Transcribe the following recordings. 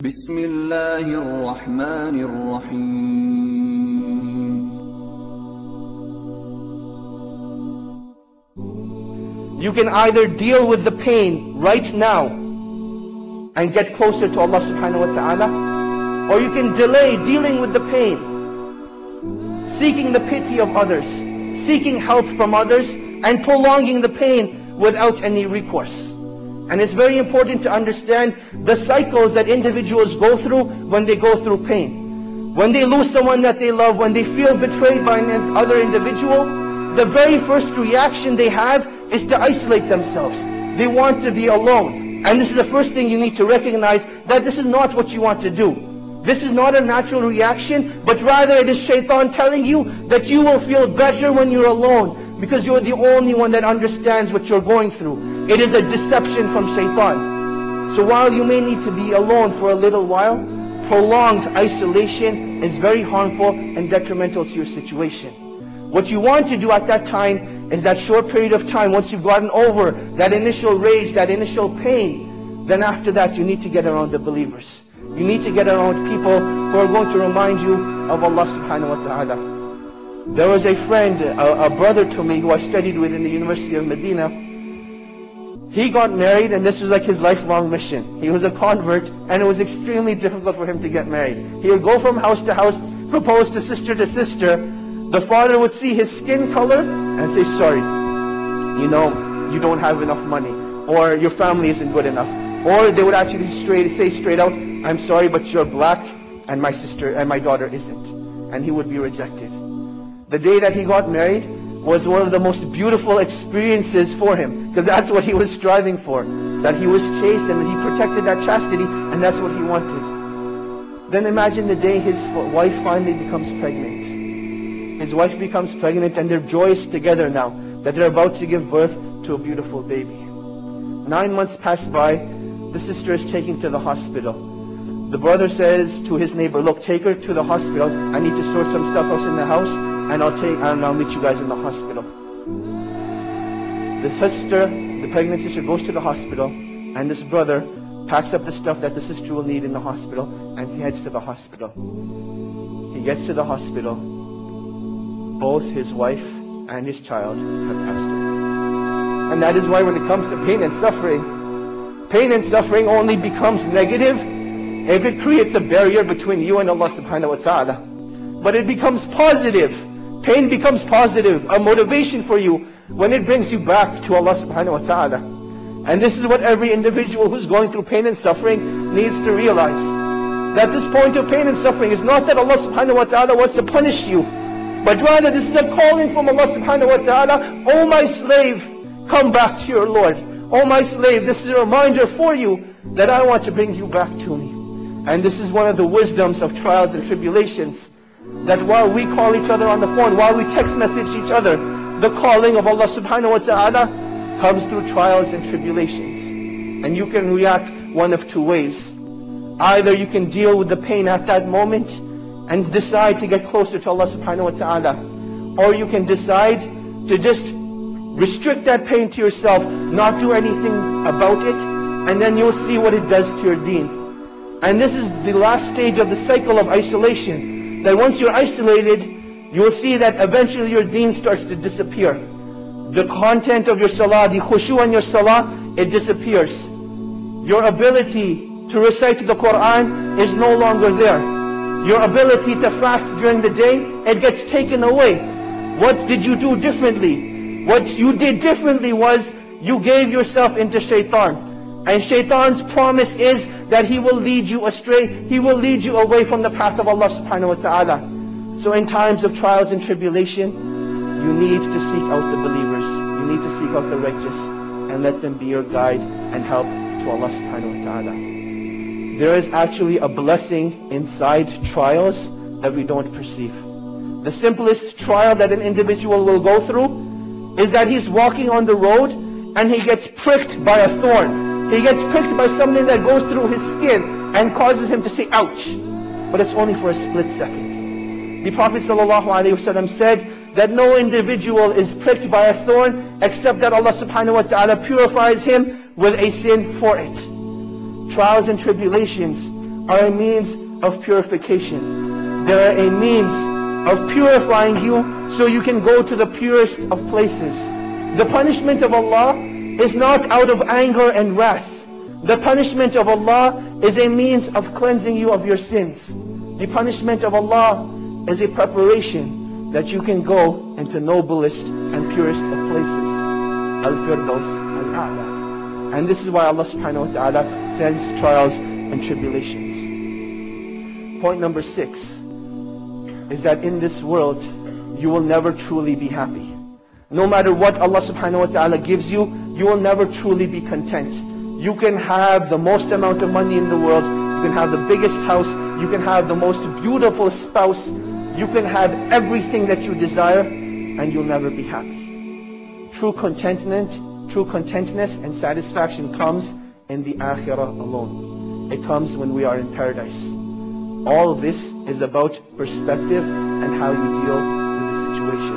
بسم الله الرحمن الرحيم. You can either deal with the pain right now and get closer to Allah subhanahu wa ta'ala, or you can delay dealing with the pain, seeking the pity of others, seeking help from others, and prolonging the pain without any recourse. And it's very important to understand the cycles that individuals go through when they go through pain. When they lose someone that they love, when they feel betrayed by another individual, the very first reaction they have is to isolate themselves. They want to be alone. And this is the first thing you need to recognize, that this is not what you want to do. This is not a natural reaction, but rather it is shaitan telling you that you will feel better when you're alone, because you're the only one that understands what you're going through. It is a deception from shaitan. So while you may need to be alone for a little while, prolonged isolation is very harmful and detrimental to your situation. What you want to do at that time is that short period of time, once you've gotten over that initial rage, that initial pain, then after that you need to get around the believers. You need to get around people who are going to remind you of Allah subhanahu wa ta'ala. There was a friend, a brother to me who I studied with in the University of Medina. He got married, and this was like his lifelong mission. He was a convert, and it was extremely difficult for him to get married. He would go from house to house, propose to sister. The father would see his skin color and say, sorry, you know, you don't have enough money, or your family isn't good enough. Or they would actually say straight out, I'm sorry, but you're black, and my sister and my daughter isn't. And he would be rejected. The day that he got married was one of the most beautiful experiences for him, because that's what he was striving for. That he was chaste and he protected that chastity, and that's what he wanted. Then imagine the day his wife finally becomes pregnant. His wife becomes pregnant, and they're joyous together now that they're about to give birth to a beautiful baby. 9 months pass by, the sister is taken to the hospital. The brother says to his neighbor, look, take her to the hospital. I need to sort some stuff else in the house, and I'll meet you guys in the hospital. The pregnant sister goes to the hospital, and this brother packs up the stuff that the sister will need in the hospital, and he heads to the hospital. He gets to the hospital. Both his wife and his child have passed away. And that is why when it comes to pain and suffering only becomes negative if it creates a barrier between you and Allah subhanahu wa ta'ala. But it becomes positive. Pain becomes positive, a motivation for you when it brings you back to Allah subhanahu wa ta'ala. And this is what every individual who's going through pain and suffering needs to realize. That this point of pain and suffering is not that Allah subhanahu wa ta'ala wants to punish you, but rather this is a calling from Allah subhanahu wa ta'ala, oh my slave, come back to your Lord. Oh my slave, this is a reminder for you that I want to bring you back to me. And this is one of the wisdoms of trials and tribulations, that while we call each other on the phone, while we text message each other, the calling of Allah subhanahu wa ta'ala comes through trials and tribulations. And you can react one of two ways. Either you can deal with the pain at that moment and decide to get closer to Allah subhanahu wa ta'ala, or you can decide to just restrict that pain to yourself, not do anything about it, and then you'll see what it does to your deen. And this is the last stage of the cycle of isolation. That once you're isolated, you will see that eventually your deen starts to disappear. The content of your salah, the khushu in your salah, it disappears. Your ability to recite the Quran is no longer there. Your ability to fast during the day, it gets taken away. What did you do differently? What you did differently was you gave yourself into shaitan. And shaitan's promise is that he will lead you astray. He will lead you away from the path of Allah subhanahu wa ta'ala. So in times of trials and tribulation, you need to seek out the believers. You need to seek out the righteous and let them be your guide and help to Allah subhanahu wa ta'ala. There is actually a blessing inside trials that we don't perceive. The simplest trial that an individual will go through is that he's walking on the road and he gets pricked by a thorn. He gets pricked by something that goes through his skin and causes him to say, ouch. But it's only for a split second. The Prophet ﷺ said that no individual is pricked by a thorn except that Allah subhanahu wa ta'ala purifies him with a sin for it. Trials and tribulations are a means of purification. They are a means of purifying you so you can go to the purest of places. The punishment of Allah is not out of anger and wrath. The punishment of Allah is a means of cleansing you of your sins. The punishment of Allah is a preparation that you can go into noblest and purest of places. Al-Firdaus Al-A'la. And this is why Allah subhanahu wa ta'ala sends trials and tribulations. Point number 6 is that in this world, you will never truly be happy. No matter what Allah subhanahu wa ta'ala gives you, you will never truly be content. You can have the most amount of money in the world, you can have the biggest house, you can have the most beautiful spouse, you can have everything that you desire, and you'll never be happy. True contentness and satisfaction comes in the akhirah alone. It comes when we are in paradise. All of this is about perspective and how you deal with the situation.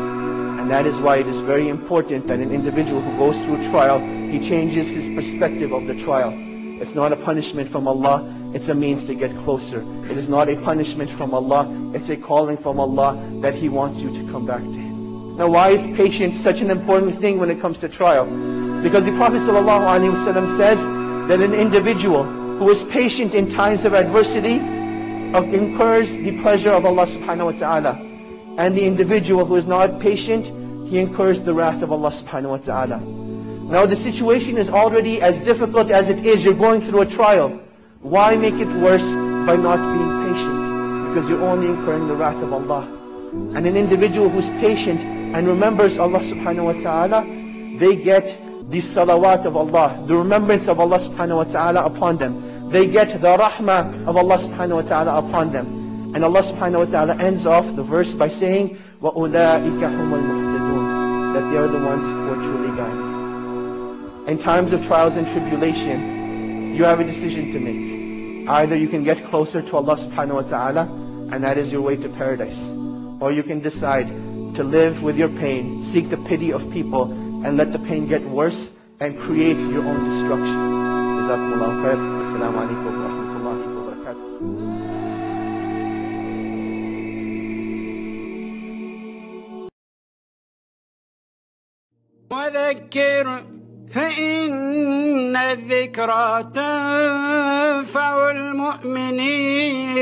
And that is why it is very important that an individual who goes through a trial, he changes his perspective of the trial. It's not a punishment from Allah, it's a means to get closer. It is not a punishment from Allah, it's a calling from Allah that He wants you to come back to Him. Now why is patience such an important thing when it comes to trial? Because the Prophet ﷺ says that an individual who is patient in times of adversity incurs the pleasure of Allah subhanahu wa ta'ala. And the individual who is not patient, he incurs the wrath of Allah subhanahu wa ta'ala. Now the situation is already as difficult as it is. You're going through a trial. Why make it worse by not being patient? Because you're only incurring the wrath of Allah. And an individual who's patient and remembers Allah subhanahu wa ta'ala, they get the salawat of Allah, the remembrance of Allah subhanahu wa ta'ala upon them. They get the rahmah of Allah subhanahu wa ta'ala upon them. And Allah subhanahu wa ta'ala ends off the verse by saying, وَأُولَٰئِكَ هُمُ الْمُهْتَدُونَ, that they are the ones who are truly guided. In times of trials and tribulation, you have a decision to make. Either you can get closer to Allah subhanahu wa ta'ala, and that is your way to paradise. Or you can decide to live with your pain, seek the pity of people, and let the pain get worse, and create your own destruction. Jazakumullahu khair. Assalamu alaikum wa rahmatullahi wa barakatuh. وذكر فإن الذكرى تنفع المؤمنين